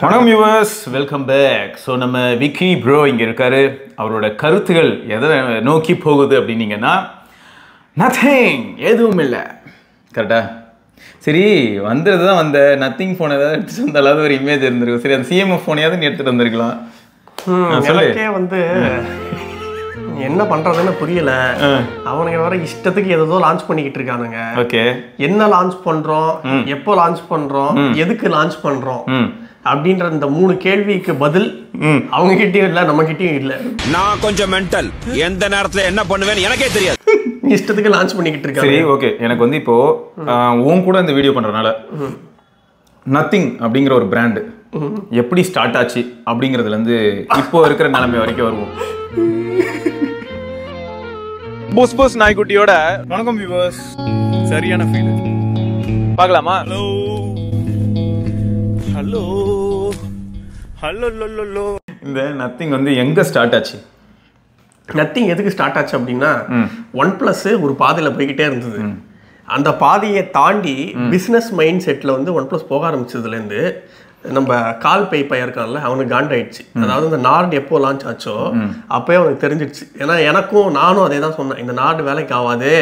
வணக்கம் viewers, welcome back. So நம்ம Vicky bro இங்கே இருக்காரு. அவரோட கருத்துகள் எதை நோக்கி போகுது அப்படின்னீங்கன்னா நத்திங், எதுவும் இல்லை. கரெக்டா? சரி, வந்துடுது தான் வந்த நத்திங் ஃபோன் ஏதாவது எடுத்துகிட்டு வந்த அளவு ஒரு இமேஜ் இருந்திருக்கும். சரி, அந்த சிஎம்எஃப் ஃபோனையாவது நீ எடுத்துகிட்டு வந்திருக்கலாம். எனக்கே வந்து என்ன பண்றதுன்னு புரியல. அவனுங்க வர இஷ்டத்துக்கு ஏதோ லான்ச் பண்ணிக்கிட்டு இருக்கானுங்க. ஓகே, என்ன லான்ச் பண்றோம், எப்போ லான்ச் பண்றோம், எதுக்கு லான்ச் பண்றோம் அப்படின்ற இந்த 3 கேள்விக்கு பதில் அவங்க கிட்டயும் இல்ல, நம்ம கிட்டயும் இல்ல. நான் கொஞ்சம் மென்டல், எந்த நேரத்துல என்ன பண்ணுவேன்னு எனக்கே தெரியாது. இஷ்டத்துக்கு லான்ச் பண்ணிக்கிட்டு இருக்காங்க. சரி, ஓகே. எனக்கு வந்து இப்போ உன் கூட இந்த வீடியோ பண்றதுனால நத்திங் அப்படிங்கிற ஒரு பிராண்டு எப்படி ஸ்டார்ட் ஆச்சு அப்படிங்கிறதுல இருந்து இப்போ இருக்கிற நிலைமை வரைக்கும் வருவோம். புஸ் புஸ் நாய்க்குட்டியோட வணக்கம் வியூவர்ஸ். சரியான ஃபீல் பார்க்கலாமா? Hello hello hello. இந்த நத்திங் வந்து எங்க ஸ்டார்ட் ஆச்சு? நத்திங் எதுக்கு ஸ்டார்ட் ஆச்சு அப்படின்னா, OnePlus ஒரு பாதையில போய்கிட்டே இருந்தது. அந்த பாதையை தாண்டி பிசினஸ் மைண்ட் செட்ல வந்து OnePlus போக ஆரம்பிச்சதுல இருந்து நம்ம கால் பை பையர்க்கான்ல அவனுக்கு காண்டாயிடுச்சு. அதாவது இந்த நார்டு எப்போ லான்ச் ஆச்சோ அப்பயே அவனுக்கு தெரிஞ்சிடுச்சு. ஏன்னா நானும் அதே தான் சொன்னேன், இந்த நார்டு வேலைக்கு ஆகாது,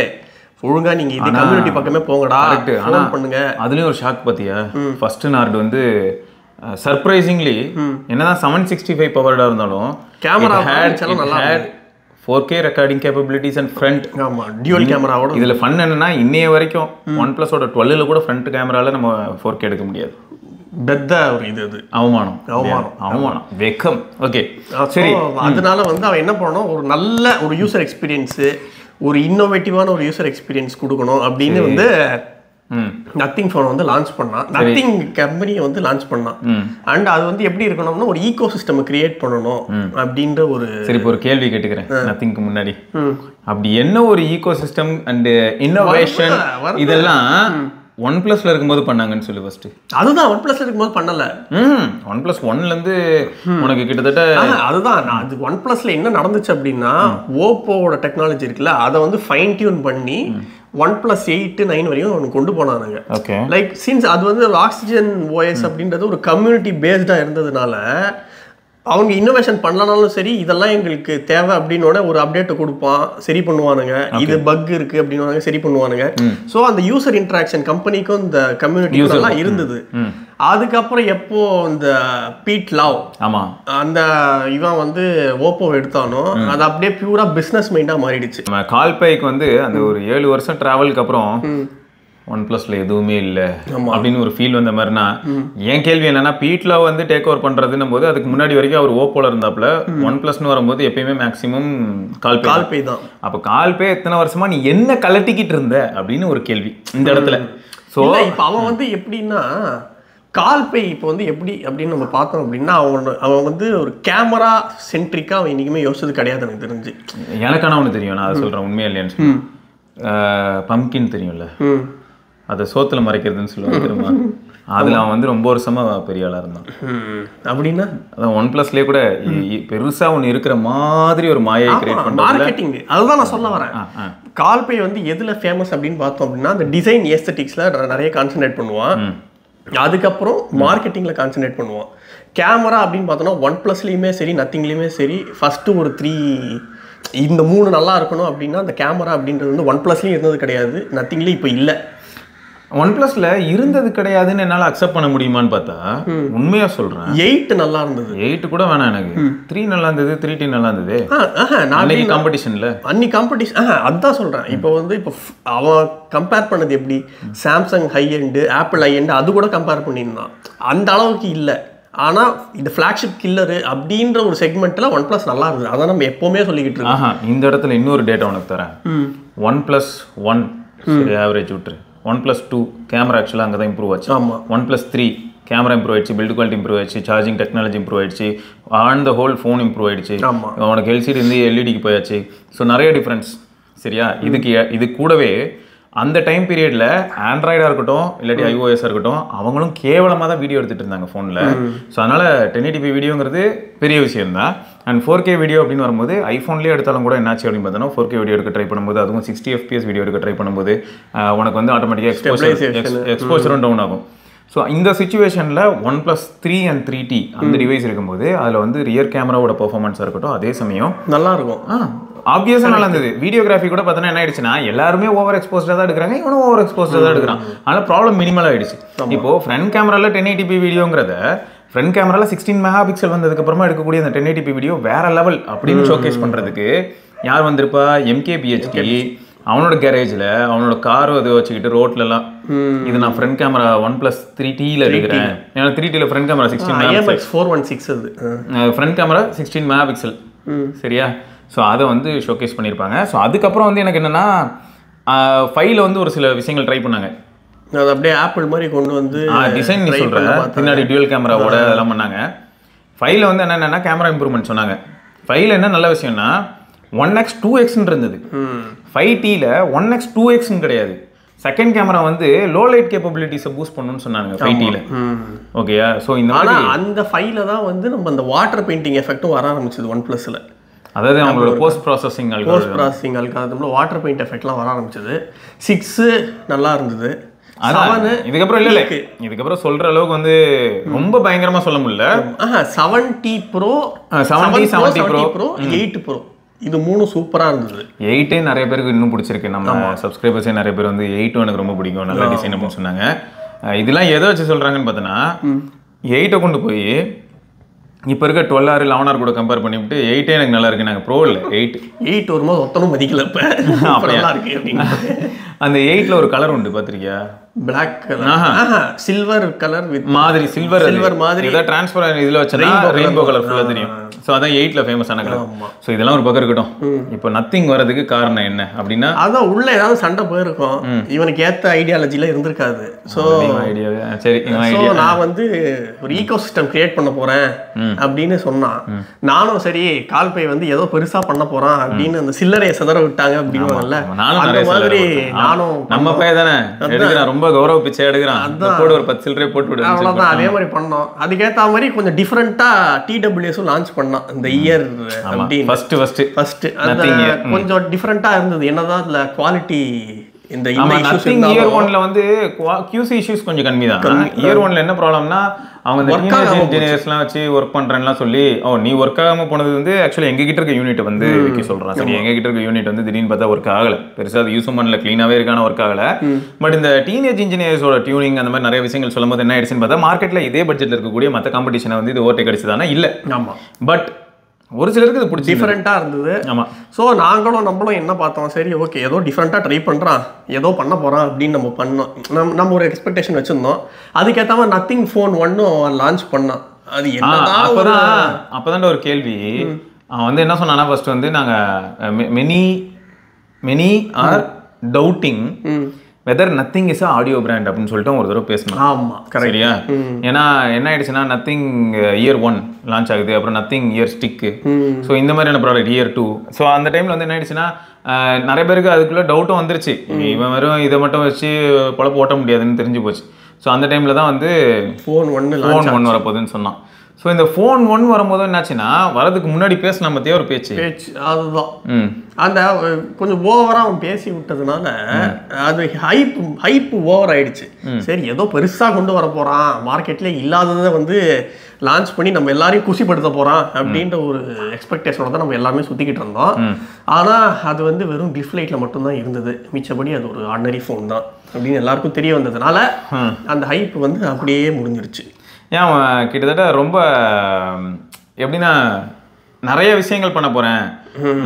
ஒழுங்கா நீங்க இந்த கம்யூனிட்டி பக்கமே போங்கடா பண்ணுங்க. அதுலயும் ஒரு ஷாக் பாத்தியா? ஃபர்ஸ்ட் நார்டு வந்து சர்ப்ரைசிங்லி என்னதான் 765 பவர்டா இருந்தாலும் கேமரா நல்லா 4K recording capabilities and front. ஆமா, டியூவல் கேமராவோட. இதுல ஃபன் என்னன்னா, இன்னைய வரைக்கும் OnePlus ஓட 12ல கூட ஃப்ரண்ட் கேமரால நம்ம 4K எடுக்க முடியாது. பெத்த ஒரு இது அவமானம் வெக்கம். ஓகே, சரி. அதனால வந்து அவன் என்ன பண்ணணும், ஒரு நல்ல ஒரு யூசர் எக்ஸ்பீரியன்ஸ், ஒரு இன்னோவேட்டிவான ஒரு யூசர் எக்ஸ்பீரியன்ஸ் கொடுக்கணும் அப்படின்னு வந்து நத்திங் ஃபோன் வந்து லான்ச் பண்ணான். நத்திங் கம்பெனியை வந்து லான்ச் பண்ணான். அண்ட் அது வந்து எப்படி இருக்கணும்னா, ஒரு ஈகோ சிஸ்டம் கிரியேட் பண்ணணும் அப்படின்ற ஒரு. சரி, இப்போ ஒரு கேள்வி கேட்டுக்கிறேன். நத்திங்க்கு முன்னாடி அப்படி என்ன ஒரு ஈகோ சிஸ்டம் அண்ட் இன்னோவேஷன் இதெல்லாம் OnePlusல இருக்கும்போது பண்ணாங்கன்னு சொல்லி ஃபர்ஸ்ட். அதுதான் OnePlusல இருக்கும்போது பண்ணல. OnePlus 1ல இருந்து உனக்கு கிட்டத்தட்ட அதுதான். அது OnePlusல என்ன நடந்துச்சு அப்படின்னா, ஓப்போவோட டெக்னாலஜி இருக்குல்ல, அதை வந்து ஃபைன் டியூன் பண்ணி OnePlus 8, 9 வரையும் அவனுக்கு கொண்டு போனானுங்க. லைக் சின்ஸ் அது வந்து ஆக்சிஜன் ஓஎஸ் அப்படின்றது ஒரு கம்யூனிட்டி பேஸ்டா இருந்ததுனால அவங்க இன்னோவேஷன் பண்ணலனாலும் சரி, இதெல்லாம் எங்களுக்கு தேவை அப்படின்னு ஒரு அப்டேட்டை கொடுப்பான், சரி பண்ணுவானுங்க. இது பக் இருக்கு அப்படின்னு சரி பண்ணுவானுங்க. ஸோ அந்த யூசர் இன்ட்ராக்ஷன் கம்பெனிக்கும் இந்த கம்யூனிட்டி எல்லாம் இருந்தது. அதுக்கப்புறம் எப்போ இந்த பீட் லாவ் அந்த இவன் வந்து ஓப்போ எடுத்தானோ, அது அப்படியே பியூரா பிசினஸ் மைண்டா மாறிடுச்சு. கால் பைக்கு வந்து அந்த ஒரு 7 வருஷம் டிராவலுக்கு அப்புறம் OnePlusல எதுவுமே இல்லை அப்படின்னு ஒரு ஃபீல் வந்த மாதிரினா, என் கேள்வி என்னன்னா, பீட்ல வந்து டேக் ஓவர் பண்றதுன்னும் போது அதுக்கு முன்னாடி வரைக்கும் அவர் ஓப்போல இருந்தாப்புல, OnePlusன்னு வரும்போது எப்பயுமே மேக்ஸிமம் கால் பே தான். அப்ப கால் பே எத்தனை வருஷமா நீ என்ன கலட்டிக்கிட்டு இருந்த அப்படின்னு ஒரு கேள்வி இந்த இடத்துல. ஸோ இப்போ அவன் வந்து எப்படின்னா, கால் பே இப்போ வந்து எப்படி அப்படின்னு நம்ம பார்த்தோம் அப்படின்னா, அவன் வந்து ஒரு கேமரா சென்ட்ரிக்கா அவன் இன்னைக்குமே யோசிச்சது கிடையாது எனக்கு தெரிஞ்சு. எனக்கான ஒன்று தெரியும், நான் அதை சொல்றேன் உண்மையா இல்லையான்னு. பம்கின் தெரியும்ல, அதை சோத்துல மறைக்கிறதுன்னு சொல்லுவாங்க தெரியுமா? அதுல அவன் வந்து ரொம்ப வருஷமா பெரிய ஆளா இருந்தான். அப்படின்னா அதான் OnePlusலயே கூட பெருசா ஒன்று இருக்கிற மாதிரி ஒரு மாயை கிரியேட் பண்றாங்க. மார்க்கெட்டிங். அதுதான் நான் சொல்ல வரேன். கால் பே வந்து எதுல ஃபேமஸ் அப்படின்னு பார்த்தோம் அப்படின்னா, அந்த டிசைன் ஏஸ்தட்டிக்ஸ்ல நிறைய கான்சென்ட்ரேட் பண்ணுவான். அதுக்கப்புறம் மார்க்கெட்டிங்ல கான்சென்ட்ரேட் பண்ணுவான். கேமரா அப்படின்னு பார்த்தோம்னா OnePlusலயுமே சரி நத்திங்லயுமே சரி, ஃபர்ஸ்ட் ஒரு 3 இந்த 3 நல்லா இருக்கணும் அப்படின்னா, அந்த கேமரா அப்படின்றது வந்து OnePlusலயும் இருந்தது கிடையாது, நத்திங்லயும் இப்போ இல்லை. OnePlusல இருந்தது கிடையாதுன்னு என்னால அக்செப்ட் பண்ண முடியுமான்னு பார்த்தா, உண்மையா சொல்றேன், 8 நல்லா இருந்தது. 8 கூட வேணாம் எனக்கு, 3 நல்லா இருந்தது, 3T நல்லா இருந்தது. அன்னைக்கு காம்படிஷன்ல அதான் சொல்றேன். இப்போ வந்து இப்போ அவன் கம்பேர் பண்ணது எப்படி, Samsung high end, apple high end, அது கூட கம்பேர் பண்ணியிருந்தான். அந்த அளவுக்கு இல்லை. ஆனா இந்த ஃபிளாக்ஷிப் கில்லரு அப்படின்ற ஒரு செக்மெண்ட்ல OnePlus நல்லா இருந்தது. அதான் நம்ம எப்பவுமே சொல்லிக்கிட்டு இருக்கோம். இந்த இடத்துல இன்னொரு டேட்டா உனக்கு தரேன். OnePlus 1 சரி ஆவரேஜ் விட்டுரு. OnePlus 2 கேமரா ஆக்சுவலாக அங்கே தான் இம்ப்ரூவ் ஆச்சு. OnePlus 3 கேமரா இம்ப்ரூவ் ஆயிடுச்சு, பில்ட் குவாலிட்டி இம்ப்ரூவ் ஆயிடுச்சு, சார்ஜிங் டெக்னாலஜி இம்ப்ரூவ் ஆயிடுச்சு, on the whole phone improve ஆயிடுச்சு. உனக்கு எல்சிடி இருந்து எல்இடிக்கு போயாச்சு. ஸோ நிறைய டிஃப்ரென்ஸ். சரியா? இது கூடவே அந்த டைம் பீரியட்ல ஆண்ட்ராய்டாக இருக்கட்டும் இல்லாட்டி iOS இருக்கட்டும், அவங்களும் கேவலமாக தான் வீடியோ எடுத்துகிட்டு இருந்தாங்க ஃபோனில். ஸோ அதனால் 1080p வீடியோங்கிறது பெரிய விஷயம் தான். அண்ட் 4K வீடியோ அப்படின்னு வரும்போது ஐஃபோன்லேயே எடுத்தாலும் கூட என்னாச்சு அப்படின்னு பார்த்தோன்னா, 4K வீடியோ எடுக்க ட்ரை பண்ணும்போது, அதுவும் 60 FPS வீடியோ எடுக்க ட்ரை பண்ணும்போது உனக்கு வந்து ஆட்டோமேட்டிக்காக எக்ஸ்போஜரும் டவுன் ஆகும். ஸோ இந்த சுச்சுவேஷனில் OnePlus 3 and 3T அந்த டிவைஸ் இருக்கும்போது அதில் வந்து ரியர் கேமராவோட பெர்ஃபார்மன்ஸாக இருக்கட்டும், அதே சமயம் நல்லா இருக்கும். ஆப்வியஸாக நல்லா இருந்தது. வீடியோகிராஃபி கூட பார்த்தோன்னா என்ன ஆயிடுச்சுன்னா, எல்லாருமே ஓவர் எக்ஸ்போஸ்டாக தான் எடுக்கிறாங்க, இவனும் ஓவர் எக்ஸ்போஸ்டாக தான் எடுக்கிறான். அதனால் ப்ராப்ளம் மினிமலாக ஆயிடுச்சு. இப்போது ஃப்ரண்ட் கேமராவில் 1080p வீடியோங்கிறத ஃப்ரண்ட் கேமராவில் 16 மெகாபிக்சல் வந்ததுக்கப்புறமா எடுக்கக்கூடிய அந்த 1080p வீடியோ வேற லெவல் அப்படின்னு ஷோகேஸ் பண்ணுறதுக்கு யார் வந்திருப்பா? MKBHD அவனோட கேரேஜில் அவனோட கார் அதை வச்சுக்கிட்டு ரோட்லலாம் இது நான் ஃப்ரண்ட் கேமரா OnePlus 3Tல எடுக்கிறேன். ஏன்னா 3Tல ஃப்ரண்ட் கேமரா 16 மெகாபிக்சல், 416 அது ஃப்ரண்ட் கேமரா 16 மெகாபிக்சல். சரியா? ஸோ அதை வந்து ஷோகேஸ் பண்ணியிருப்பாங்க. ஸோ அதுக்கப்புறம் வந்து எனக்கு என்னென்னா, ஃபைலில் வந்து ஒரு சில விஷயங்கள் ட்ரை பண்ணாங்க. அது அப்படியே ஆப்பிள் மாதிரி கொண்டு வந்து டிசைன் நீ சொல்கிறேன், பின்னாடி டியூவல் கேமராவோட அதெல்லாம் பண்ணாங்க. ஃபைலில் வந்து என்னென்னா கேமரா இம்ப்ரூவ்மெண்ட் சொன்னாங்க. ஃபைலில் என்ன நல்ல விஷயம்னா 1x 2xன்னு இருந்தது. 5Tல 1x 2xன்னு கிடையாது. செகண்ட் கேமரா வந்து லோ லைட் கேப்பபிலிட்டிஸை பூஸ்ட் பண்ணணும்னு சொன்னாங்க 5Tல. ஓகேயா? ஸோ இந்த மாதிரி அந்த ஃபைலில் தான் வந்து நம்ம அந்த வாட்டர் பெயிண்டிங் எஃபெக்ட்டும் வர ஆரம்பிச்சது OnePlusல. அதாவது அவங்களோட போஸ்ட் ப்ராசஸிங் அல்காரிதம்ல வாட்டர் பெயிண்ட் எஃபெக்ட்லாம் வர ஆரம்பிச்சது. 6 நல்லா இருந்தது. இதுக்கப்புறம் இல்ல இதுக்கப்புறம் சொல்ற அளவுக்கு வந்து ரொம்ப பயங்கரமா சொல்ல முடியல. 7T Pro, 70 Pro, 8 Pro இது மூணு சூப்பரா இருந்தது. 8 நிறைய பேருக்கு இன்னும் பிடிச்சிருக்கு. நம்ம சப்ஸ்கிரைபர்ஸே நிறைய பேர் வந்து 8 எனக்கு ரொம்ப பிடிக்கும், நல்ல டிசைன் அப்படின்னு சொன்னாங்க. இதெல்லாம் எதை வச்சு சொல்றாங்கன்னு பார்த்தோன்னா, 8 கொண்டு போய் இப்போ இருக்க 12R 11R கூட கம்பேர் பண்ணிவிட்டு 8 எனக்கு நல்லா இருக்கு. நாங்கள் ப்ரோ இல்லை 8 வரும்போது ஒத்தனும் மதிக்கல. இப்போ நல்லா இருக்கு அப்படின்னு அந்த 8ல ஒரு கலர் உண்டு, பார்த்துருக்கியா? Black colour, silver colour with மாதிரி சில்வர் மாதிரி ஏதாவது டிரான்ஸ்பரன்ட் இதில் வச்சா ரெயின்போ கலர் ஃபுல்லாக தெரியும். ஸோ அதான் 8ல ஃபேமஸான கலர். ஸோ இதெல்லாம் ஒரு பக்கம் இருக்கட்டும். இப்போ நத்திங் வரதுக்கு காரணம் என்ன அப்படின்னா, அதான் உள்ள ஏதாவது சண்டை போயிருக்கும், இவனுக்கு ஏற்ற ஐடியாலஜில இருந்திருக்காது. ஸோ சரி நான் வந்து ஒரு ஈகோ சிஸ்டம் கிரியேட் பண்ண போறேன் அப்படின்னு சொன்னான். நானும் சரி கால்பை வந்து ஏதோ பெருசா பண்ண போறான் அப்படின்னு அந்த சில்லறையை சதற விட்டாங்க அப்படின்வாங்கல்ல, அந்த மாதிரி நானும் நம்ம பையன் தானே எடுக்கிறான், ரொம்ப கௌரவ பிச்சை எடுக்கிறான், போட்டு ஒரு 10 சில்லறை போட்டு விடு. அவ்வளோதான், அதே மாதிரி பண்ணோம். அதுக்கேற்ற மாதிரி கொஞ்சம் டிஃப்ரெண்டா TWSம் லான்ச் பண்ணோம் இந்த இயர் அப்படின்னு. ஃபர்ஸ்ட் அந்த கொஞ்சம் டிஃப்ரெண்டா இருந்தது. என்னதான் அதுல குவாலிட்டி இந்த இயர் 1ல வந்து QC இஷ்யூஸ் கொஞ்சம் கம்மி தான். இயர் 1ல என்ன ப்ராப்ளம்னா, அவங்க இன்ஜினியர்ஸ்லாம் வச்சு ஒர்க் பண்றேன்லாம் சொல்லி, நீ ஒர்க் ஆகாம போனது வந்து ஆக்சுவலி எங்ககிட்ட இருக்க யூனிட் வந்து விக்கி சொல்றான். சரி, எங்ககிட்ட இருக்க யூனிட் வந்து திடீர்னு பார்த்தா ஒர்க் ஆகல, பெருசா அது யூஸும் பண்ணல, கிளீனாவே இருக்கான ஒர்க் ஆகல. பட் இந்த டீனேஜ் இன்ஜினியர்ஸோட டியூனிங் அந்த மாதிரி நிறைய விஷயங்கள் சொல்லும் போது என்ன ஆயிடுச்சுன்னு பார்த்தா, மார்க்கெட்ல இதே பட்ஜெட்ல இருக்கக்கூடிய மற்ற காம்படிஷனை வந்து இது ஓவர்டேக் அடிச்சதானா இல்ல. ஆமா, பட் ஒரு சிலருக்கு இது பிடிச்சி டிஃப்ரெண்ட்டாக இருந்தது. ஆமாம். ஸோ நம்மளும் என்ன பார்த்தோம், சரி ஓகே ஏதோ டிஃப்ரெண்ட்டாக ட்ரை பண்ணுறான், ஏதோ பண்ண போகிறான் அப்படின்னு நம்ம பண்ணோம். நம்ம ஒரு எக்ஸ்பெக்டேஷன் வச்சுருந்தோம். அதுக்கேற்ற மாதிரி நத்திங் ஃபோன் 1 லான்ச் பண்ணான். அது என்னதான் அப்போதான் ஒரு கேள்வி. அவன் வந்து என்ன சொன்னான்னா, ஃபர்ஸ்ட் வந்து நாங்கள் many are doubting whether nothing is audio brand அப்படின்னு சொல்லிட்டு ஒரு தடவை பேசணும். ஆமாம், சரியா? ஏன்னா என்ன ஆயிடுச்சுன்னா, நத்திங் இயர் 1 லான்ச் ஆகுது, அப்புறம் நத்திங் இயர் ஸ்டிக்கு, ஸோ இந்த மாதிரியான ப்ராடக்ட் இயர் 2. ஸோ அந்த டைமில் வந்து என்ன ஆயிடுச்சுன்னா, நிறைய பேருக்கு அதுக்குள்ளே டவுட்டும் வந்துருச்சு. இவன் வெறும் இதை மட்டும் வச்சு பொழப்பு ஓட்ட முடியாதுன்னு தெரிஞ்சு போச்சு. ஸோ அந்த டைமில் தான் வந்து ஃபோன் 1 வரப்போகுதுன்னு சொன்னான். ஸோ இந்த ஃபோன் 1 வரும்போது என்னாச்சுன்னா, வரதுக்கு முன்னாடி பேசின பற்றியே ஒரு பேச்சு அதுதான். அந்த கொஞ்சம் ஓவராக அவன் பேசி விட்டதுனால அது ஹைப் ஓவர் ஆயிடுச்சு. சரி ஏதோ பெருசாக கொண்டு வர போகிறான், மார்க்கெட்லேயே இல்லாததை வந்து லான்ச் பண்ணி நம்ம எல்லாரையும் குஷிப்படுத்த போகிறான் அப்படின்ற ஒரு எக்ஸ்பெக்டேஷனோட தான் நம்ம எல்லாருமே சுற்றிக்கிட்டு இருந்தோம். ஆனால் அது வந்து வெறும் டிஸ்பிளேட்டில் மட்டும்தான் இருந்தது, மிச்சபடி அது ஒரு ஆர்டினரி ஃபோன் தான் அப்படின்னு எல்லாருக்கும் தெரிய வந்ததுனால அந்த ஹைப் வந்து அப்படியே முடிஞ்சிருச்சு. ஏன் கிட்டத்தட்ட ரொம்ப எப்படின்னா, நிறைய விஷயங்கள் பண்ண போகிறேன்,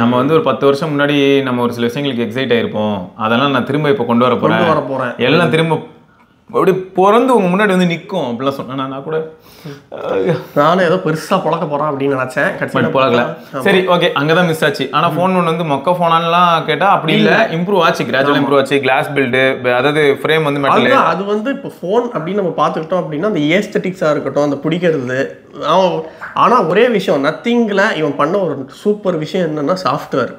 நம்ம வந்து ஒரு 10 வருஷம் முன்னாடி நம்ம ஒரு சில விஷயங்களுக்கு எக்ஸைட் ஆகிருப்போம், அதெல்லாம் நான் திரும்ப இப்போ கொண்டு வர போகிறேன், எல்லாம் திரும்ப அப்படி பிறந்து உங்க முன்னாடி வந்து நிற்கும் அப்படிலாம் சொன்னா, நான் கூட நானும் ஏதோ பெருசாக பழக்க போகிறேன் அப்படின்னு நினச்சேன். பட் பழகல. சரி ஓகே, அங்கே தான் மிஸ் ஆச்சு. ஆனால் ஃபோன் 1 வந்து மொக்க ஃபோனான்லாம் கேட்டால் அப்படி இல்லை, இம்ப்ரூவ் ஆச்சு, கிராஜுவலாக இம்ப்ரூவ் ஆச்சு. கிளாஸ் பில்டு, அதாவது ஃப்ரேம் வந்து மெட்டல். அது வந்து இப்போ ஃபோன் அப்படின்னு நம்ம பார்த்துக்கிட்டோம் அப்படின்னா, அந்த ஏஸ்தட்டிக்ஸாக இருக்கட்டும், அந்த பிடிக்கிறது. ஆனால் ஒரே விஷயம், நத்திங்கில் இவன் பண்ண ஒரு சூப்பர் விஷயம் என்னென்னா சாஃப்ட்வேர்.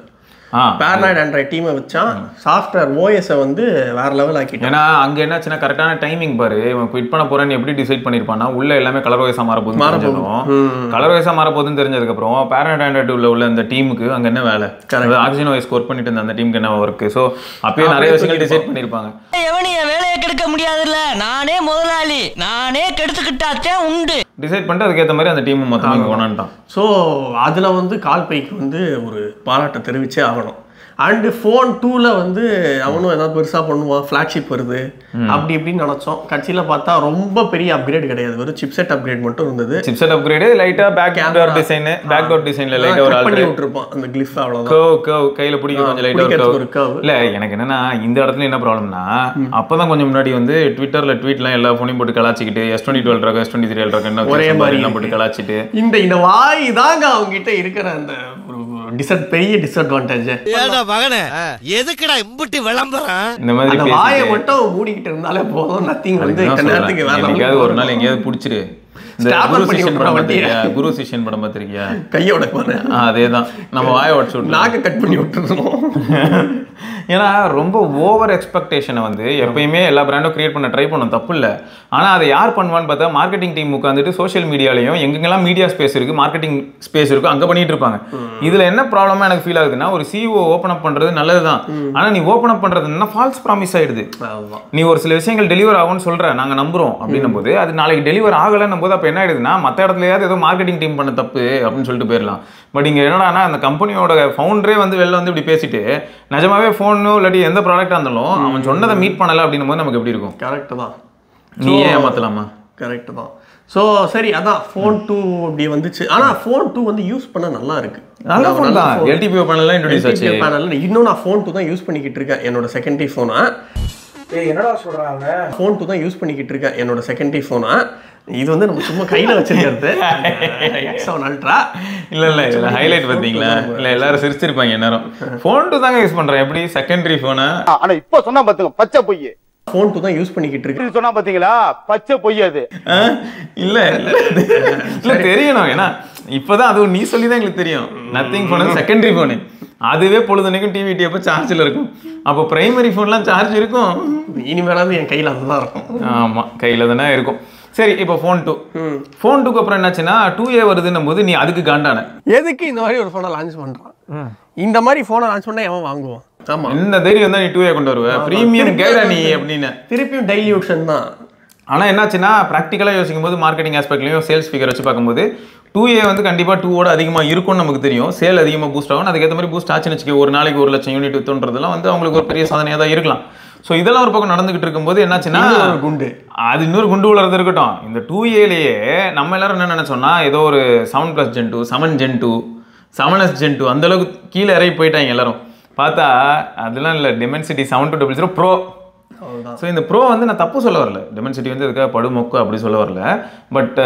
பேரனாய்ட் ஆண்ட்ராய்ட் டீமை வச்சான் சாஃப்ட்வேர் ஓஎஸை வந்து வேற லெவல் ஆக்கிட்டான். ஏன்னா அங்கே என்னாச்சுன்னா கரெக்டான டைமிங் பாரு, இவன் குவிட் பண்ண போறேன்னு எப்படி டிசைட் பண்ணியிருப்பான்னா உள்ள எல்லாமே கலர் வைஸாக மாறப்போகுதுன்னு கலர் வைஸாக மாறப்போகுதுன்னு தெரிஞ்சதுக்கப்புறம் பேரனாய்ட் ஆண்ட்ராய்ட் உள்ள இந்த டீமுக்கு அங்கே என்ன வேலை, ஆக்சிஜன் ஓஎஸ் ஒர்க் பண்ணிட்டு இருந்த அந்த டீமுக்கு என்ன ஒர்க், ஸோ அப்பயே நிறைய விஷயங்கள் டிசைட் பண்ணியிருப்பாங்க. வேலையை கெடுக்க முடியாதுல்ல, நானே முதலாளி, நானே கெடுத்துக்கிட்டாச்சே உண்டு டிசைட் பண்ணிட்டு அதுக்கேற்ற மாதிரி அந்த டீம் மொத்தம் கொண்டாண்டான். ஸோ அதில் வந்து கால்பைக்கு வந்து ஒரு பாராட்டை தெரிவிச்சே ஆகணும். அண்டு ஃபோன் 2ல வந்து அவனும் ஏதாவது பெருசாக பண்ணுவான், ஃப்ளாக்ஷிப் வருது அப்படி இப்படின்னு நினச்சோம். கட்சியில் பார்த்தா ரொம்ப பெரிய அப்கிரேட் கிடையாது, வெறும் சிப்செட் அப்கிரேட் மட்டும் இருந்தது. சிப்செட் அப்கிரேட் லைட்டாக back door design, back door டிசைனில் லைட்டாக ஒரு பண்ணி விட்டுருப்பான் அந்த கிளிஃப், அவ்வளோதான். கையில் பிடிக்க கொஞ்சம் லைட்டாக ஒரு கர்வ். இல்லை எனக்கு என்னன்னா இந்த இடத்துல என்ன ப்ராப்ளம்னா அப்போதான் கொஞ்சம் முன்னாடி வந்து ட்விட்டரில் ட்வீட்லாம் எல்லா ஃபோனையும் போட்டு கலாச்சிக்கிட்டு S22 இருக்கு S23 இருக்கு என்ன ஒரே மாதிரி போட்டு கலாச்சிட்டு இந்த வாய் தாங்க அவங்க கிட்ட இருக்கிற அந்த பெரிய டிஸ்அட்வான்டேஜ். மகனே எதுக்குடா இம்புட்டி விளம்பரம், இந்த மாதிரி வாயை மட்டும் மூடிக்கிட்டு இருந்தாலே போதும், நத்திங் வந்து நேரத்துக்கு எங்கேயாவது ஒரு நாள் எங்கேயாவது பிடிச்சிரு. குரு சிஷ்யன் படம் பார்த்திருக்கியா, கையோட போனேன் அதேதான், நம்ம வாயை உடச்சு விட்டு நாக்க கட் பண்ணி விட்டுருந்தோம். ஏன்னா ரொம்ப ஓவர் எக்ஸ்பெக்டேஷனை வந்து எப்பயுமே எல்லா பிராண்டும் கிரியேட் பண்ண ட்ரை பண்ணணும், தப்பு இல்லை. ஆனால் அதை யார் பண்ணுவான்னு பார்த்தா மார்க்கெட்டிங் டீம் உட்காந்துட்டு சோஷியல் மீடியாலையும் எங்கெங்கெல்லாம் மீடியா ஸ்பேஸ் இருக்குது, மார்க்கெட்டிங் ஸ்பேஸ் இருக்கும், அங்கே பண்ணிட்டு இருப்பாங்க. இதில் என்ன ப்ராப்ளமாக எனக்கு ஃபீல் ஆகுதுன்னா, ஒரு சிஓ ஓப்பன் அப் பண்ணுறது நல்லது தான், ஆனால் நீ ஓப்பன் அப் பண்ணுறது என்ன ஃபால்ஸ் ப்ராமிஸ் ஆகிடுது. நீ ஒரு சில விஷயங்கள் டெலிவர் ஆகும்னு சொல்கிற, நாங்கள் நம்புகிறோம் அப்படின்னும் போது அது நாளைக்கு டெலிவர் ஆகலைன்னும் போது அப்போ என்ன ஆயிடுதுன்னா மற்ற இடத்துலயாவது ஏதோ மார்க்கெட்டிங் டீம் பண்ண தப்பு அப்படின்னு சொல்லிட்டு போயிடலாம். பட் இங்கே என்னடானா அந்த கம்பெனியோட ஃபவுண்டரே வந்து வெளில வந்து இப்படி பேசிட்டு நிஜமாவே ஃபோனோ இல்லாட்டி எந்த ப்ராடக்டாக இருந்தாலும் அவன் சொன்னதை மீட் பண்ணலை அப்படின்னும் போது நமக்கு எப்படி இருக்கும்? கரெக்டு தான், நீ ஏன் ஏமாத்தலாமா? கரெக்டு தான். ஸோ சரி, அதான் ஃபோன் 2 அப்படி வந்துச்சு. ஆனால் ஃபோன் 2 வந்து யூஸ் பண்ண நல்லா இருக்கு, நல்ல ஃபோன் தான். LTPO பேனல்லாம் இன்ட்ரோடியூஸ் ஆச்சு. இன்னும் நான் ஃபோன் 2 தான் யூஸ் பண்ணிக்கிட்டு இருக்கேன், என்னோட செகண்டரி ஃபோனை. என்னடா சொல்றாங்க, ஃபோன் 2 தான் யூஸ் பண்ணிக்கிட்டு இருக்கேன் என்னோட செகண்டரி ஃபோனை. இது வந்து நம்ம சும்மா கையில் வச்சிருக்கிறது X7 Ultra. இல்லை இதில் ஹைலைட் பார்த்தீங்களா? இல்லை எல்லாரும் சிரிச்சிருப்பாங்க எல்லாரும். ஃபோன் 2 தாங்க யூஸ் பண்ணுறேன், எப்படி செகண்டரி ஃபோனை. ஆனால் இப்போ சொன்னா பார்த்துங்க பச்சை பொய். ஃபோன் 2 தான் யூஸ் பண்ணிக்கிட்டு இருக்கு சொன்னா பார்த்தீங்களா, பச்சை பொய் அது. இல்லை தெரியணும், ஏன்னா இப்போதான் அது நீ சொல்லி தான் எங்களுக்கு தெரியும். நத்திங் ஃபோன் செகண்டரி ஃபோனு, அதுவே பொழுதுனைக்கும் டிவி டிஎப்போ சார்ஜில் இருக்கும். அப்போ பிரைமரி ஃபோன்லாம் சார்ஜ் இருக்கும், இனிமேலாவது என் கையில் அதுதான் இருக்கும். ஆமாம் கையில் தானே இருக்கும். சரி, இப்போ ஃபோன் 2க்கு அப்புறம் என்னாச்சுன்னா 2A வருதுன்னும் போது நீ அதுக்கு காண்டான எதுக்கு இந்த மாதிரி ஒரு ஃபோனை லான்ச் பண்ணுறான்? இந்த மாதிரி ஃபோனை லான்ச் பண்ணால் எவன் வாங்குவான்? ஆமாம், இந்த தைரியம் தான் நீ 2A கொண்டு வருவ, ப்ரீமியம் கேட நீ அப்படின்னு திருப்பியும் டைல்யூஷன் தான். ஆனால் என்னாச்சுன்னா ப்ராக்டிக்கலாக யோசிக்கும் போது மார்க்கெட்டிங் ஆஸ்பெக்ட்லையும் சேல்ஸ் ஃபிகர் வச்சு பார்க்கும்போது 2A வந்து கண்டிப்பாக 2ஓட அதிகமாக இருக்கும்னு நமக்கு தெரியும். சேல் அதிகமாக பூஸ்ட் ஆகும், அதுக்கேற்ற மாதிரி பூஸ்ட் ஆச்சுன்னு வச்சுக்க ஒரு நாளைக்கு 1 லட்சம் யூனிட் வித்துன்றதுலாம் வந்து அவங்களுக்கு ஒரு பெரிய சாதனையாக தான் இருக்கலாம். ஸோ இதெல்லாம் ஒரு பக்கம் நடந்துகிட்டு இருக்கும்போது என்னாச்சுன்னா குண்டு, அது இன்னொரு குண்டு வளர்றது இருக்கட்டும். இந்த 2Aலேயே நம்ம எல்லாரும் என்ன நினைச்சோம்னா ஏதோ ஒரு 7+ Gen 2, 7 Gen 2, 7S Gen 2 அந்த அளவுக்கு கீழே இறங்கி போயிட்டாங்க எல்லாரும். பார்த்தா அதெல்லாம் இல்லை, Dimensity 7200 Pro. ஸோ இந்த ப்ரோ வந்து நான் தப்பு சொல்ல வரல, Dimensity வந்து இதுக்காக படுமொக்கு அப்படி சொல்ல வரல. பட்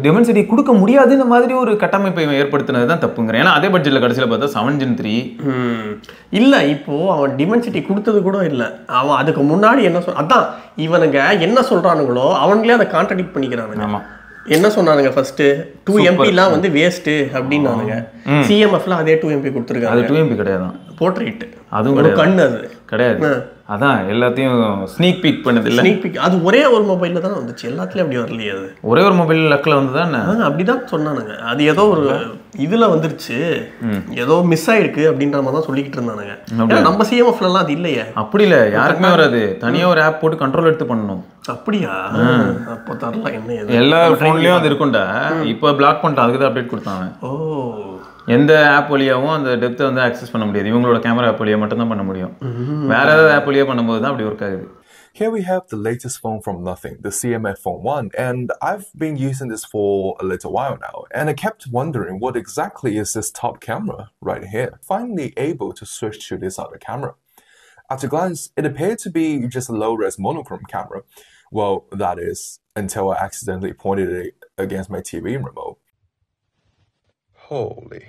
Dimensity கொடுக்க முடியாதுன்னு மாதிரி ஒரு கட்டமைப்பை ஏற்படுத்தினது தான் தப்புங்கிறேன். ஏன்னா அதே பட்ஜெட்டில் கடைசியில் பார்த்தா 7 Gen 3 இல்லை. இப்போது அவன் Dimensity கொடுத்தது கூட இல்லை, அவன் அதுக்கு முன்னாடி என்ன அதான் இவனுங்க என்ன சொல்கிறானுங்களோ அவங்களே அதை கான்ட்ராடிக்ட் பண்ணிக்கிறானுங்க. ஆமாம், என்ன சொன்னானுங்க ஃபர்ஸ்ட் 2MP வந்து வேஸ்ட் அப்படின்னானுங்க. CMFல அதே 2MP கொடுத்துருக்காங்க. அது 2MP கிடையாது, போர்ட்ரேட், அதுவும் ஒரு கண்ணு அது கிடையாது. அதான் எல்லாத்தையும் ஸ்னீக் பீக் பண்ணது இல்லை. ஸ்னீக் பீக் அது ஒரே ஒரு மொபைலில் தானே வந்துச்சு, எல்லாத்துலேயும் அப்படி வரலையே. அது ஒரே ஒரு மொபைல் லக்கில் வந்து தான் அப்படிதான் சொன்னானுங்க. அது ஏதோ ஒரு இதில் வந்துருச்சு, ஏதோ மிஸ் ஆயிருக்கு அப்படின்ற மாதிரி தான் சொல்லிக்கிட்டு இருந்தானுங்க. நம்ம CMFலாம் அது இல்லையே. அப்படி இல்லை, யாருக்குமே வராது, தனியாக ஒரு ஆப் போட்டு கண்ட்ரோல் எடுத்து பண்ணணும். அப்படியா? அப்போ தரலாம் என்ன, எல்லா ஃபோன்லேயும் அது இருக்கும்டா. இப்போ பிளாக் பண்ணிட்டான், அதுக்கு தான் அப்டேட் கொடுத்தாங்க. ஓ, எந்த ஆப் வழியாகவும் அந்த டெப்த்தை வந்து ஆக்சஸ் பண்ண முடியாது, இவங்களோட கேமரா ஆப் வழியாக மட்டும் தான் பண்ண முடியும். வேற ஏதாவது ஆப் வழியாக பண்ணும்போது தான் அப்படி ஒர்க் ஆகுது. Here we have the latest phone from nothing, the CMF Phone 1, and I've been using this for a little while now, and I kept wondering what exactly is this top camera right here. Finally able to switch to this other camera. At a glance, it appeared to be just a low-res monochrome camera. Well, that is, until I accidentally pointed it against my TV remote. Holy.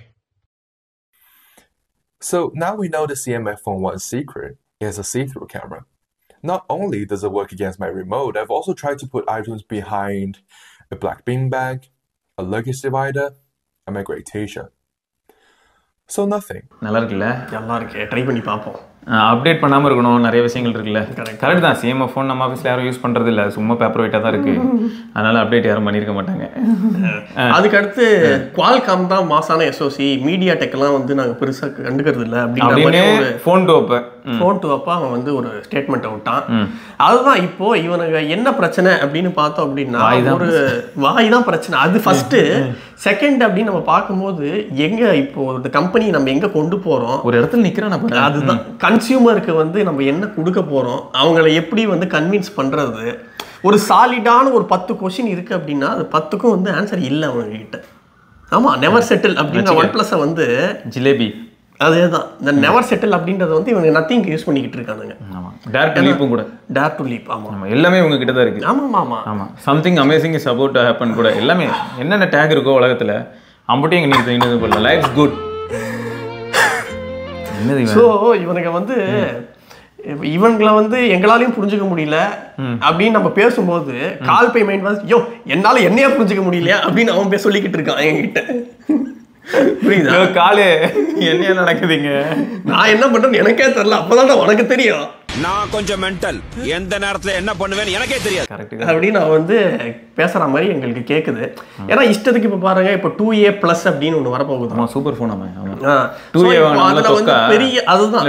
So now we know the CMF Phone 1's secret is a see-through camera. Not only does it work against my remote, I've also tried to put items behind a black beanbag, a luggage divider, and my Great Asia. So nothing. நல்லா இருக்குல்ல? நல்லா இருக்கு, try பண்ணி பார்ப்போம். Update பண்ணாமல் இருக்கணும், நிறைய விஷயங்கள் இருக்குல்ல. கரெக்ட் தான். சேம் ஃபோன் நம்ம ஆஃபீஸில் யாரும் யூஸ் பண்ணுறது இல்லை, சும்மா பேப்பர் வெயிட்டாக தான் இருக்குது. அதனால் அப்டேட் யாரும் பண்ணியிருக்க மாட்டாங்க. அதுக்கடுத்து குவால்காம் தான் மாசான எஸ்ஓசி, மீடியா டெக்லாம் வந்து நாங்கள் பெருசாக கண்டுக்கிறது இல்லை அப்படின்னு ஃபோன் டு அப்பா அவன் வந்து ஒரு ஸ்டேட்மெண்ட்டை விட்டான். அதுதான் இப்போ இவனுக்கு என்ன பிரச்சனை அப்படின்னு பார்த்தோம் அப்படின்னா, ஒரு வாய் தான் பிரச்சனை. அது ஃபர்ஸ்ட்டு. செகண்ட் அப்படின்னு நம்ம பார்க்கும்போது எங்க இப்போ இந்த கம்பெனி நம்ம எங்க கொண்டு போறோம், ஒரு இடத்துல நிற்கிறோம். அதுதான் கன்சியூமருக்கு வந்து நம்ம என்ன கொடுக்க போறோம், அவங்கள எப்படி வந்து கன்வின்ஸ் பண்றது. ஒரு சாலிடான ஒரு 10 கொஸ்டின் இருக்கு அப்படின்னா அது 10க்கும் வந்து ஆன்சர் இல்லை அவங்க கிட்ட. ஆமா, நெவர் செட்டில் அப்படின்ற OnePlus வந்து ஜிலேபி அதேதான். இந்த நெவர் செட்டில் அப்படின்றத வந்து இவங்க நத்திங் யூஸ் பண்ணிக்கிட்டு இருக்கானுங்க. ஆமா, டேர் டு லீப்பும் கூட. Dare to leap. ஆமா, எல்லாமே இவங்க கிட்ட தான் இருக்கு. ஆமா. Something amazing is about to happen கூட. எல்லாமே என்னென்ன டேக் இருக்கோ உலகத்துல அம்பட்டியும் இங்க இன்னும் பண்ணல. Lives good. ஸோ இவனுங்க வந்து இவங்களை வந்து எங்களாலையும் புரிஞ்சுக்க முடியல அப்படின்னு நம்ம பேசும்போது கால் பேமெண்ட் வந்து யோ என்னால என்னையா புரிஞ்சுக்க முடியலையா அப்படின்னு அவன் போய் சொல்லிக்கிட்டு இருக்கான் என்கிட்ட. புரியுதா? காலு என்ன நடக்குதுங்க, நான் என்ன பண்றேன்னு எனக்கே தெரியல, அப்பதான் உனக்கு தெரியும். நான் கொஞ்சம் மென்டல், எந்த நேரத்துல என்ன பண்ணுவேன்னு எனக்கே தெரியாது அப்படின்னு அவன் வந்து பேசுற மாதிரி எங்களுக்கு கேக்குது. ஏன்னா இஷ்டத்துக்கு இப்ப பாருங்க, இப்ப 2A+ அப்படின்னு ஒண்ணு வரப்போகுது. Super phone. அதுல வந்து பெரிய அதுதான்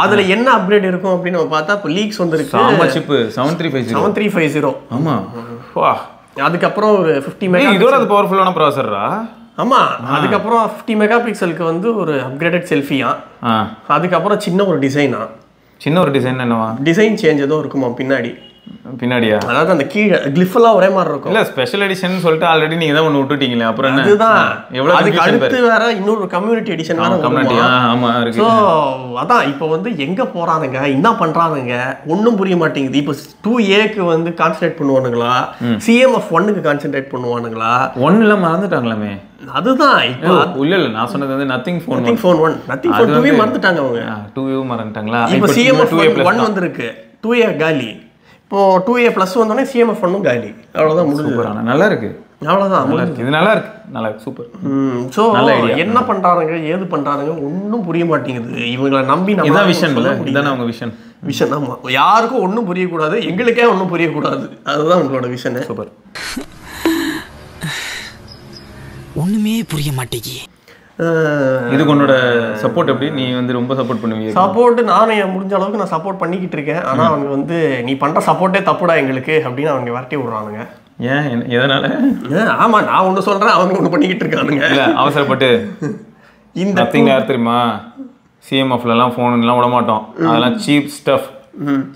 அதுல என்ன அப்கிரேட் இருக்கும் அப்படின்னு நம்ம பார்த்தா இப்ப லீக்ஸ் வந்துருக்கு. 7350. ஆமா, அதுக்கப்புறம் ஒரு 50 மெகா இதோட அது பவர்ஃபுல்லான ப்ராசஸரா. ஆமா, அதுக்கப்புறம் 50 மெகா பிக்சலுக்கு வந்து ஒரு அப்கிரேடட் செல்ஃபியா. அதுக்கப்புறம் சின்ன ஒரு டிசைன் என்னவா, டிசைன் சேஞ்ச் ஏதோ இருக்குமா பின்னாடியா, அதாவது அந்த கீழே கிளிஃப் எல்லாம் ஒரே மாதிரி இருக்கும். இல்ல ஸ்பெஷல் எடிஷன் சொல்லிட்டு ஆல்ரெடி நீங்க தான் ஒன்னு விட்டுட்டீங்களே, அப்புறம் என்ன? அதுதான் எவ்வளவு அதுக்கு அடுத்து வேற இன்னொரு கம்யூனிட்டி எடிஷன் வேற கம்யூனிட்டி. ஆமா இருக்கு. சோ அதான் இப்போ வந்து எங்க போறானுங்க, என்ன பண்றானுங்க ஒண்ணும் புரிய மாட்டேங்குது. இப்போ 2Aக்கு வந்து கான்சென்ட்ரேட் பண்ணுவானுங்களா, CMF1க்கு கான்சென்ட்ரேட் பண்ணுவானுங்களா, 1ல மறந்துட்டாங்களாமே. அதுதான் இப்போ இல்ல நான் சொன்னது வந்து நத்திங் ஃபோன் 2 மறந்துட்டாங்க அவங்க. 2 மறந்துட்டாங்களா? இப்போ CMF1 வந்திருக்கு, 2A காலி. இப்போ 2A+ வந்தோடனே CMF1 காலி. அவ்வளவுதான் முடிஞ்சது. நல்லா இருக்கு, அவ்வளவுதான். இது நல்லா இருக்கு சூப்பர். சோ என்ன பண்றானுங்க ஏது பண்றானுங்க ஒன்னும் புரிய மாட்டேங்குது. இவங்களை நம்பி நம்ம இதான் விஷன் இல்ல, இதானே அவங்க விஷன். ஆமா, யாருக்கும் ஒன்னும் புரியக்கூடாது, எங்களுக்கே ஒன்னும் புரியக்கூடாது. அதுதான் உங்களோட விஷன். சூப்பர். ஒண்ணுமே புரிய மாட்டேங்கி. இதுக்கு உன்னோட சப்போர்ட் எப்படி? நீ வந்து ரொம்ப சப்போர்ட் பண்ணுவீங்க. சப்போர்ட் நானே முடிஞ்ச அளவுக்கு நான் சப்போர்ட் பண்ணிக்கிட்டு இருக்கேன். ஆனா அவங்க வந்து நீ பண்ற சப்போர்ட்டே தப்புடா எங்களுக்கு அப்படின்னு அவங்க விரட்டி விடுறானுங்க. ஏன், எதனால? ஆமா, நான் ஒண்ணு சொல்றேன், அவங்க ஒண்ணு பண்ணிக்கிட்டு இருக்கானுங்க. இல்ல அவசரப்பட்டு இந்த நத்திங் யார் தெரியுமா, CMFலாம் ஃபோன்லாம் விட மாட்டோம், அதெல்லாம் சீப் ஸ்டஃப்,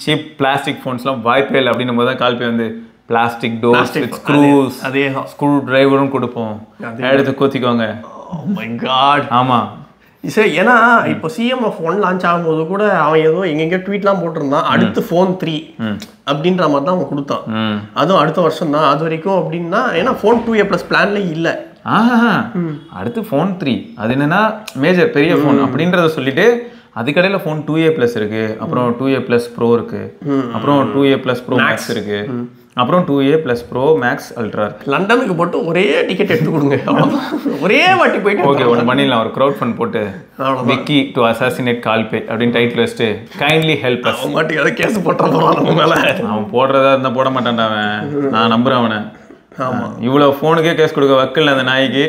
சீப் பிளாஸ்டிக் ஃபோன்ஸ்லாம் வாய்ப்பே இல்லை அப்படின்னும் போது தான் கால் போய் வந்து பிளாஸ்டிக் டோர்ஸ் வித் ஸ்க்ரூஸ், அதே ஸ்க்ரூ டிரைவரும் கொடுப்போம், எடுத்து கோத்திக்கோங்க. Oh my god. ஆமா சரி, ஏன்னா இப்போ CMF1 லான்ச் ஆகும்போது கூட அவன் ஏதோ எங்கெங்க ட்வீட்லாம் போட்டிருந்தான், அடுத்து ஃபோன் 3 அப்படின்ற மாதிரி தான் அவன் கொடுத்தான். அதுவும் அடுத்த வருஷம் தான் அது வரைக்கும் அப்படின்னா. ஏன்னா ஃபோன் 2A+ பிளான்ல இல்லை. அடுத்து ஃபோன் 3 அது என்னன்னா மேஜர் பெரிய ஃபோன் அப்படின்றத சொல்லிட்டு அதுக்கடையில் ஃபோன் 2A+ இருக்கு, அப்புறம் 2A+ Pro இருக்கு, அப்புறம் 2A+ Pro Max இருக்கு, அப்புறம் 2A+ Pro Max Ultra இருக்கு. லண்டனுக்கு போட்டு ஒரே டிக்கெட் எடுத்து கொடுங்க, ஒரே வாட்டி போயிட்டு. ஓகே, ஒன்று பண்ணிடலாம். ஒரு க்ரௌட் ஃபண்ட் போட்டு விக்கி டு அசாசினேட் கால்பே அப்படின்னு டைட்டில் வச்சுட்டு கைண்ட்லி ஹெல்ப் அஸ். அவன் மாட்டி அதை கேஸ் போட்டுற போகிறான் நம்ம மேலே. அவன் போடுறதா இருந்தால் போட மாட்டான்டா அவன், நான் நம்புறேன் அவனை. ஆமாம், இவ்வளோ ஃபோனுக்கே கேஸ் கொடுக்க வக்கல் அந்த நாய்க்கு.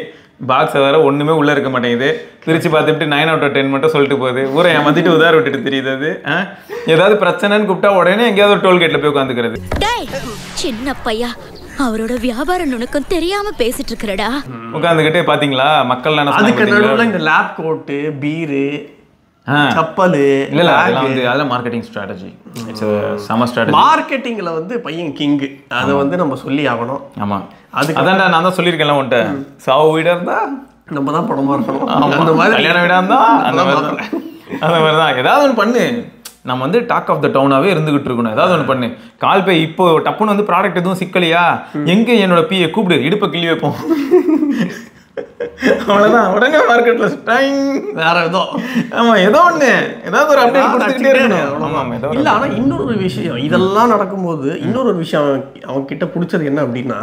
பாக்ஸை வேற ஒன்றுமே உள்ளே இருக்க மாட்டேங்குது, பிரித்து பார்த்துட்டு 9/10 மட்டும் சொல்லிட்டு போகுது. ஊரை ஏமாத்திட்டு உதார விட்டுட்டு தெரியுது. அது ஏதாவது பிரச்சனைன்னு கூப்பிட்டா உடனே எங்கேயாவது ஒரு டோல்கேட்டில் போய் உட்காந்துக்கிறது. சின்ன பையா, அவரோட வியாபார நுணுக்கம் தெரியாம பேசிட்டு இருக்கறடா. உட்காந்துக்கிட்டே பாத்தீங்களா மக்கள் அதுக்கு நடுவுல இந்த லேப் கோட், பீரு, சப்பல், இல்ல அதெல்லாம் வந்து அதெல்லாம் மார்க்கெட்டிங் ஸ்ட்ராட்டஜி. இட்ஸ் சம ஸ்ட்ராட்டஜி. மார்க்கெட்டிங்ல வந்து பையன் கிங், அதை வந்து நம்ம சொல்லி ஆகணும். ஆமா, அதான்டா நான் தான் சொல்லியிருக்கேன்ல உன்கிட்ட, சாவு வீடா இருந்தா நம்ம தான் படமா இருக்கணும், அந்த மாதிரி கல்யாண வீடா இருந்தா அந்த மாதிரி தான். ஏதாவது ஒன்று பண்ணு, நம்ம வந்து டாக் ஆஃப் த டவுனாவே இருந்துகிட்டு இருக்கணும். ஏதாவது ஒன்று பண்ணு. கால் பே இப்போ டப்புன்னு வந்து ப்ராடக்ட் எதுவும் சிக்கலையா, எங்க என்னோட பிஏ கூப்பிடு, இடுப்பை கிள்ளி வைப்போம். அவ்வளவுதான் உடனே மார்க்கெட்ல வேற ஏதோ ஏதோ ஒண்ணு ஏதாவது ஒரு அப்டேட் கொடுத்துட்டே இருக்கணும். இல்ல ஆனா இன்னொரு விஷயம் இதெல்லாம் நடக்கும்போது இன்னொரு விஷயம் அவங்க கிட்ட பிடிச்சது என்ன அப்படின்னா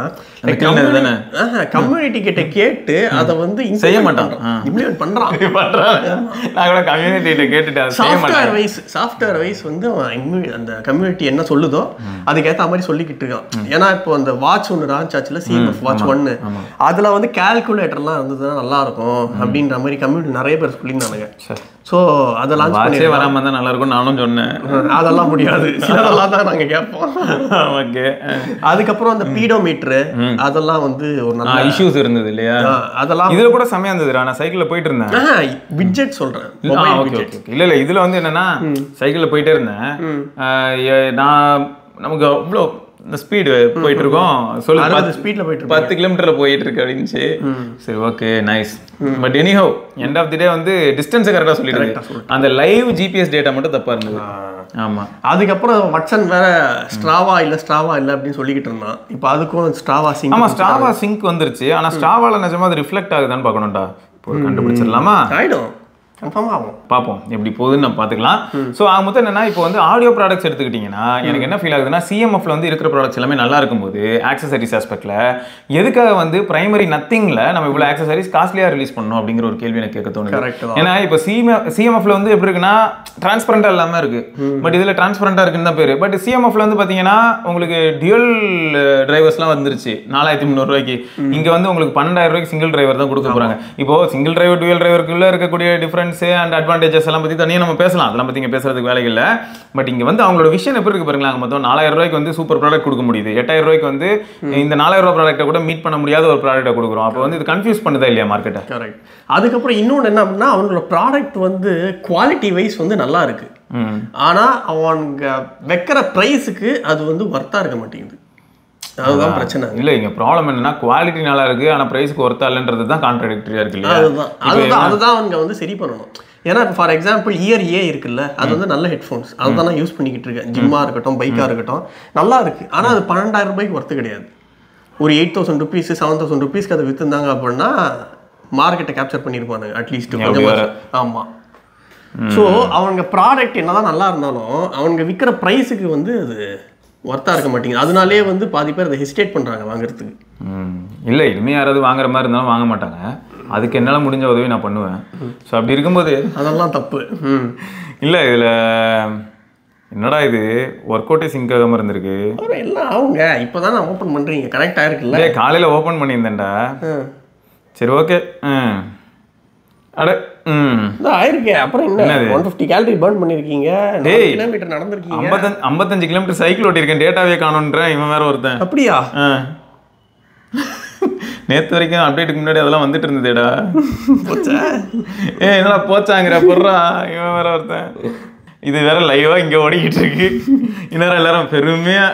கம்யூனிட்டி கிட்ட கேட்டு அதை வந்து செய்ய மாட்டாங்க, இம்ப்ளிமெண்ட் பண்றான். நான் கூட கம்யூனிட்டி கிட்ட கேட்டுட்டேன். சாஃப்ட்வேர் வைஸ் வந்து அந்த கம்யூனிட்டி என்ன சொல்லுதோ அதுக்கேற்ற மாதிரி சொல்லிக்கிட்டு இருக்கான். ஏன்னா இப்போ அந்த வாட்ச் ஒன்று லான்ச் ஆச்சுல, CMF வாட்ச் 1, அதுல வந்து கால்குலேட்டர்லாம் இருந்ததுன்னா நல்லா இருக்கும் அப்படின்ற மாதிரி கம்யூனிட்டி நிறைய பேர் சொல்லியிருந்தானுங்க. ஸோ அதை லான்ச் பண்ணி வராம இருந்தா நல்லா இருக்கும் நானும் சொன்னேன். அதெல்லாம் முடியாது, சிலதெல்லாம் தான் நாங்க கேட்போம். ஓகே. அதுக்கப்புறம் அந்த பீடோமீட்டர் அதெல்லாம் வந்து ஒரு நல்ல இஷ்யூஸ் இருந்தது இல்லையா, அதெல்லாம் இதுல கூட செமையா இருந்தது. நான் சைக்கிள்ல போயிட்டு இருந்தேன், விட்ஜெட் சொல்றேன். இல்ல இதுல வந்து என்னன்னா சைக்கிள்ல போயிட்டே இருந்தேன். நான் நமக்கு அவ்வளோ இந்த ஸ்பீடு போயிட்டு இருக்கோம், சொல்லு ஸ்பீட்ல போயிட்டு 10 கிலோமீட்டர்ல போயிட்டு இருக்கு அப்படின்னுச்சு. சரி okay nice. But anyhow end of the day வந்து டிஸ்டன்ஸை கரெக்டாக சொல்லிட்டு அந்த லைவ் ஜிபிஎஸ் டேட்டா மட்டும் தப்பா இருந்தது. ஆமா, அதுக்கப்புறம் வட்சன் வேற ஸ்ட்ராவா இல்ல அப்படின்னு சொல்லிக்கிட்டு இருந்தான். இப்போ அதுக்கும் ஸ்ட்ராவா சிங்க். ஆமா, ஸ்ட்ராவா சிங்க் வந்துருச்சு. ஆனா ஸ்ட்ராவால நிஜமா அது ரிஃப்ளெக்ட் ஆகுதான்னு பார்க்கணும்டா. இப்போ கண்டுபிடிச்சிடலாமா? ஆயிடும், கன்ஃபார்மாக ஆகும். பார்ப்போம் எப்படி போகுதுன்னு நம்ம பார்த்துக்கலாம். ஸோ ஆக மொத்தம் என்னன்னா, இப்போ வந்து ஆடியோ ப்ராடக்ட்ஸ் எடுத்துக்கிட்டிங்கன்னா எனக்கு என்ன ஃபீல் ஆகுதுன்னா, சிஎம்எஃப்ல வந்து இருக்கிற ப்ராடக்ட்ஸ் எல்லாமே நல்லா இருக்கும்போது ஆக்சசரிஸ் ஆஸ்பெக்ட்ல எதுக்காக வந்து பிரைமரி நத்திங்ல நம்ம இவ்வளோ ஆக்சசரிஸ் காஸ்ட்லியாக ரிலீஸ் பண்ணணும் அப்படிங்கிற ஒரு கேள்வி எனக்கு கேட்க தோணுது. ஏன்னா இப்போ சிஎம்எஃப்ல வந்து எப்படி இருக்குன்னா டிரான்ஸ்பரண்டா இல்லாமல் இருக்கு, பட் இதில் டிரான்ஸ்பரண்டா இருக்குன்னு தான் பேர். பட் சிஎம்எஃப்ல வந்து பார்த்தீங்கன்னா உங்களுக்கு டியூல் டிரைவர்ஸ்லாம் வந்துருச்சு 4300 ரூபாய்க்கு. இங்கே வந்து உங்களுக்கு 12000 ரூபாய்க்கு சிங்கிள் டிரைவர் தான் கொடுக்க போறாங்க. இப்போ சிங்கிள் டிரைவர் டியூல் டிரைவருக்குள்ள இருக்கக்கூடிய டிஃபரன்ஸ் அண்ட் அட்வான்டேஜஸ் எல்லாம் பத்தி தனியாக நம்ம பேசலாம், அதெல்லாம் பத்தி இங்க பேசுறதுக்கு வேலை இல்லை. பட் இங்க வந்து அவங்களோட விஷயம் எப்படி இருக்கு பாருங்களா, மொத்தம் 4000 ரூபாய்க்கு வந்து சூப்பர் ப்ராடக்ட் கொடுக்க முடியுது, 8000 ரூபாய்க்கு வந்து இந்த 4000 ரூபாய் ப்ராடக்ட்டை கூட மீட் பண்ண முடியாத ஒரு ப்ராடக்ட்டை கொடுக்குறோம். அப்போ வந்து இது கன்ஃபியூஸ் பண்ணுதா இல்லையா மார்க்கெட்டை? கரெக்ட். அதுக்கப்புறம் இன்னொன்று என்ன அப்படின்னா, அவங்களோட ப்ராடக்ட் வந்து குவாலிட்டி வைஸ் வந்து நல்லா இருக்கு, ஆனா அவங்க வைக்கிற பிரைஸுக்கு அது வந்து வர்த்தா இருக்க மாட்டேங்குது. அதுதான் பிரச்சனை. இல்ல இங்க ப்ராப்ளம் என்னன்னா, குவாலிட்டி நல்லா இருக்கு ஆனா பிரைஸ்க்கு ஒர்த்தா இல்லன்றது தான் கான்ட்ராடிக்டரியா இருக்கு இல்லையா? அதுதான் அவங்க வந்து சரி பண்ணணும். ஏன்னா ஃபார் எக்ஸாம்பிள் இயர் ஏ இருக்குல்ல, அது வந்து நல்ல ஹெட்ஃபோன்ஸ், அதுதான் நான் யூஸ் பண்ணிக்கிட்டு இருக்கேன். ஜிம்மா இருக்கட்டும் பைக்கா இருக்கட்டும் நல்லா இருக்கு, ஆனா அது 12000 ரூபாய்க்கு ஒர்த்து கிடையாது. ஒரு 8000 ருபீஸ் 7000 ருபீஸ்க்கு அதை வித்துருந்தாங்க அப்படின்னா மார்க்கெட்டை கேப்சர் பண்ணிருப்பானுங்க அட்லீஸ்ட். ஆமா. ஸோ அவங்க ப்ராடக்ட் என்னதான் நல்லா இருந்தாலும் அவங்க விற்கிற ப்ரைஸுக்கு வந்து அது ஒர்த்தா இருக்க மாட்டேங்குது. அதனாலே வந்து பாதி பேர் அதை ஹெசிடேட் பண்றாங்க வாங்குறதுக்கு. இல்லை இனிமே யாராவது வாங்குற மாதிரி இருந்தாலும் வாங்க மாட்டாங்க. அதுக்கு என்னால் முடிஞ்ச உதவி நான் பண்ணுவேன். ஸோ அப்படி இருக்கும்போது அதெல்லாம் தப்பு இல்லை. இதில் என்னடா இது ஒர்க் அவுட்டே சிங்க் ஆகாமல் இருந்திருக்கு. எல்லாம் அவங்க இப்போ தானே ஓப்பன் பண்ணுறீங்க, கனெக்ட் ஆகிருக்குல்ல. காலையில் ஓப்பன் பண்ணியிருந்தேன்டா. சரி ஓகே. அட ஆயிருக்கு. அப்புறம் என்ன 150 கேலரி பர்ன் பண்ணிருக்கீங்க, 4 கிலோமீட்டர் நடந்திருக்கீங்க. 55 கிலோமீட்டர் சைக்கிள் ஓட்டிருக்கேன், டேட்டாவே காணோன்றேன். இவன் வேற ஒருத்தன். அப்படியா? நேற்று வரைக்கும் அப்டேட்டுக்கு முன்னாடி அதெல்லாம் வந்துட்டு இருந்ததுடா. என்னடா போச்சாங்கிற பொருளா, இவன் வேற ஒருத்தன். இது வேற லைவா இங்க ஓடிக்கிட்டு இருக்கு. இன்னும் எல்லாரும் பெருமையா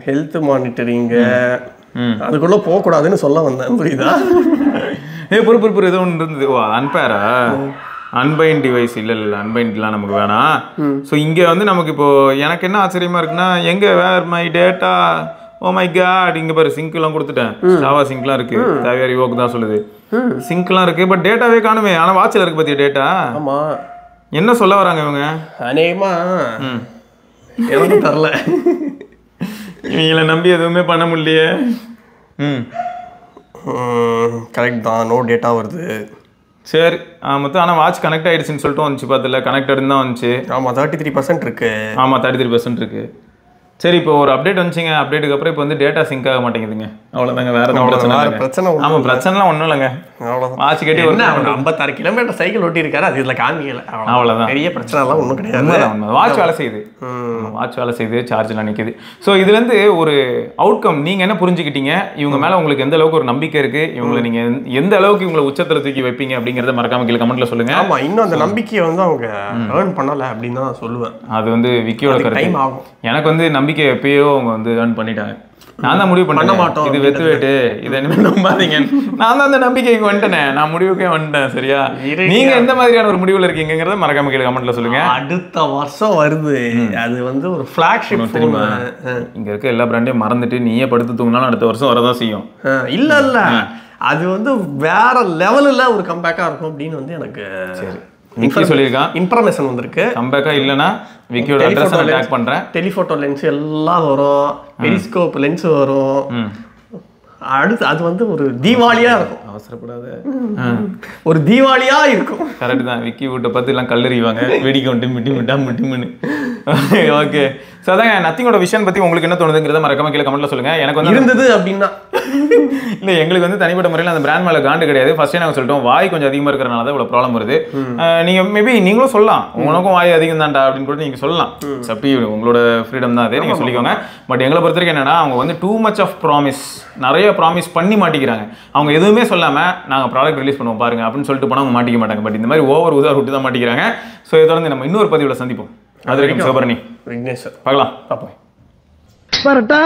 ஹெல்த் மானிட்டரிங்க அதுக்குள்ள போக கூடாதுன்னு சொல்ல வந்தேன், புரியுதா? பொறுப்பு ஏதோ ஒன்று இருந்தது. ஓ அன்பேரா, அன்பைன் டிவைஸ். இல்லை அன்பைன்லாம் நமக்கு வேணாம். ஸோ இங்கே வந்து நமக்கு இப்போ எனக்கு என்ன ஆச்சரியமா இருக்குன்னா, எங்க where my data, oh my god, இங்க பாரு சிங்க்லாம் கொடுத்துட்டேன். ஸ்டாவா சிங்க்லாம் இருக்கு, தேவையா ரிவோக் தான் சொல்லுது. சிங்க்லாம் இருக்கு, பட் டேட்டாவே காணுமே. ஆனா வாட்சில் இருக்கு பத்தியா டேட்டா. ஆமா, என்ன சொல்ல வராங்க இவங்க? அநேகமா எனக்கு தெரியல, இவங்களை நம்பி எதுவுமே பண்ண முடியலையே. கரெக்ட் தான், நோ டேட்டா வருது. சரி மொத்தம். ஆனால் வாட்ச் கனெக்ட் ஆகிடுச்சுன்னு சொல்லிட்டு வந்துச்சு, பார்த்துல கனெக்டட்னு தான் வந்துச்சு. ஆமாம் 33% இருக்கு. ஆமாம் 33% இருக்கு. சரி இப்போ ஒரு அப்டேட் வந்துச்சுங்க, அப்டேட்டுக்கு அப்புறம் இப்போ வந்து டேட்டா சிங்க் ஆக மாட்டேங்குதுங்க. அவ்வளோதாங்க, வேற எதுவும் பிரச்சனை. ஆமாம் பிரச்சனைலாம் ஒன்றும் இல்லைங்க. அவ்வளோதான். வாட்ச் கேட்டி என்ன 56 கிலோமீட்டர் சைக்கிள் ஓட்டி இருக்காரு, அது இதில் காமிக்கல. அவ்வளோதான், பெரிய பிரச்சனைலாம் ஒன்றும் கிடையாது. வாட்ச் வேலை செய்யுது, வாட்ச் வேலை செய்யுது, சார்ஜ்லாம் நிற்குது. ஸோ இதுலேருந்து ஒரு அவுட்கம் நீங்கள் என்ன புரிஞ்சுக்கிட்டீங்க? இவங்க மேலே உங்களுக்கு எந்த அளவுக்கு ஒரு நம்பிக்கை இருக்குது, இவங்களை நீங்கள் எந்த அளவுக்கு இவங்களை உச்சத்தில் தூக்கி வைப்பீங்க அப்படிங்கிறத மறக்காம கீழே கமெண்ட்ல சொல்லுங்கள். ஆமாம், இன்னும் அந்த நம்பிக்கையை வந்து அவங்க ஏர்ன் பண்ணலை அப்படின்னு தான் சொல்லுவேன். அது வந்து விக்கியோட கருத்து. டைம் ஆகும். எனக்கு வந்து நம்பிக்கை எப்பயோ அவங்க வந்து ஏர்ன் பண்ணிட்டாங்க. நான் தான் முடிவு பண்ண பண்ண மாட்டோம் இது வெத்து வேட்டு இதை நம்பாதீங்க. நான் தான் அந்த நம்பிக்கைக்கு வந்துட்டேனே, நான் முடிவுக்கே வந்துட்டேன். சரியா? நீங்க எந்த மாதிரியான ஒரு முடிவுல இருக்கீங்கிறத மறக்காம கீழே கமெண்ட்ல சொல்லுங்க. அடுத்த வருஷம் வருது, அது வந்து ஒரு ஃபிளாக்ஷிப் ஃபோன். இங்க இருக்க எல்லா பிராண்டையும் மறந்துட்டு நீயே படுத்து தூங்கினாலும் அடுத்த வருஷம் வரதான் செய்யும். இல்ல அது வந்து வேற லெவல்ல ஒரு கம்பேக்கா இருக்கும் அப்படின்னு வந்து எனக்கு விக்கி சொல்லியிருக்கான். இன்ஃபர்மேஷன் வந்திருக்கு. கம்பேக்கா இல்லைன்னா விக்கியோட அட்ரஸ் நான் டேக் பண்றேன். டெலிஃபோட்டோ லென்ஸ் எல்லாம் வரும், பெரிஸ்கோப் லென்ஸ் வரும். அடுத்து அது வந்து ஒரு தீபாவளியா இருக்கும். அவசரப்படாத, ஒரு தீபாவளியா இருக்கும். கரெக்ட் தான். விக்கி வீட்டை பார்த்து எல்லாம் கல்லறிவாங்க, வெடிக்கும் டிம்மின்னு. ஓகே, ஸோ அதாங்க நத்திங்கோட விஷயம் பத்தி உங்களுக்கு என்ன தோணுதுங்கிறத மறக்காம கீழே கமெண்ட்ல சொல்லுங்க. எனக்கு வந்து இருந்தது அப்படின்னா இல்ல, எங்களுக்கு வந்து தனிப்பட்ட முறையில் அந்த பிராண்ட் மேல காண்டு கிடையாது. ஃபர்ஸ்டே நாங்கள் சொல்லிட்டோம், வாய் கொஞ்சம் அதிகமா இருக்கிறனால தான் இவ்வளவு ப்ராப்ளம் வருது. நீங்க மேபி நீங்களும் சொல்லலாம், உங்களுக்கும் வாய் அதிகம் தான்டா அப்படின்னு கூட நீங்க சொல்லலாம். சப்டி உங்களோட ஃப்ரீடம் தான், அதே நீங்க சொல்லிக்கோங்க. பட் எங்களை பொறுத்த வரைக்கும் என்னன்னா, அவங்க வந்து டூ மச் ஆஃப் ப்ராமிஸ், நிறைய ப்ராமிஸ் பண்ணி மாட்டிக்கிறாங்க. அவங்க எதுவுமே சொல்லாம நாங்க ப்ராடக்ட் ரிலீஸ் பண்ணுவோம் பாருங்க அப்படின்னு சொல்லிட்டு போனா அவங்க மாட்டிக்க மாட்டாங்க. பட் இந்த மாதிரி ஓவர் உதார் விட்டு தான் மாட்டிக்கிறாங்க. ஸோ இதை தொடர்ந்து நம்ம இன்னொரு பதிவுல சந்திப்போம். அது வரைக்கும் சிவபரணி, விக்னேஷ் பார்க்கலாம். வரட்டா.